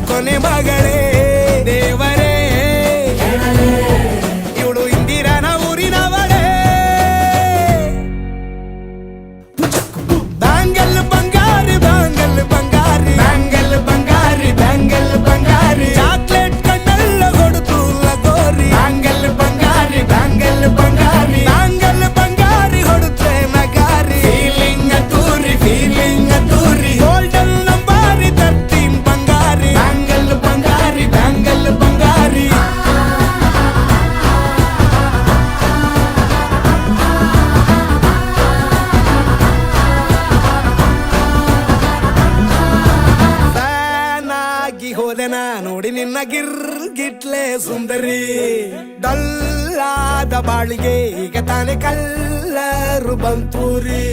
ಕೊನೆ ಮಗಳೇ ದೇವರೇ ಇವಳು ಇಂದಿರನ ಊರಿನವಳೇ ಬ್ಯಾಂಗಲ್ ಬಂಗಾರಿ ಬ್ಯಾಂಗಲ್ ಬಂಗಾರಿ ಬ್ಯಾಂಗಲ್ ಬಂಗಾರಿ ಬ್ಯಾಂಗಲ್ ಬಂಗಾರಿ ಚಾಕ್ಲೇಟ್ ಕಣ್ಣೆಲ್ಲ ಕೊಡುತ್ತು ಲಗೋರಿ ಬ್ಯಾಂಗಲ್ ಬಂಗಾರಿ ಬ್ಯಾಂಗಲ್ ಬಂಗಾರಿ ಬ್ಯಾಂಗಲ್ ಬಂಗಾರಿ ಹೊಡುತ್ತೆ ನಗಾರಿ ಫೀಲಿಂಗ್ ತೂರಿ ಗೋಲ್ಡನ್ ನಂಬಾರಿ 13 ಬಂಗಾರಿ ಬ್ಯಾಂಗಲ್ ಬಂಗಾರಿ ಬ್ಯಾಂಗಲ್ ಬಂಗಾರಿ ಹೋದೆನಾ ನೋಡಿ ನಿನ್ನ ಗಿರ್ಗಿಟ್ಲೆ ಸುಂದರಿ ಡಲ್ಲಾದ ಬಾಳಿಗೆ ಈಗ ತಾನೆ ಕಲ್ಲರು ಬಂತೂರಿ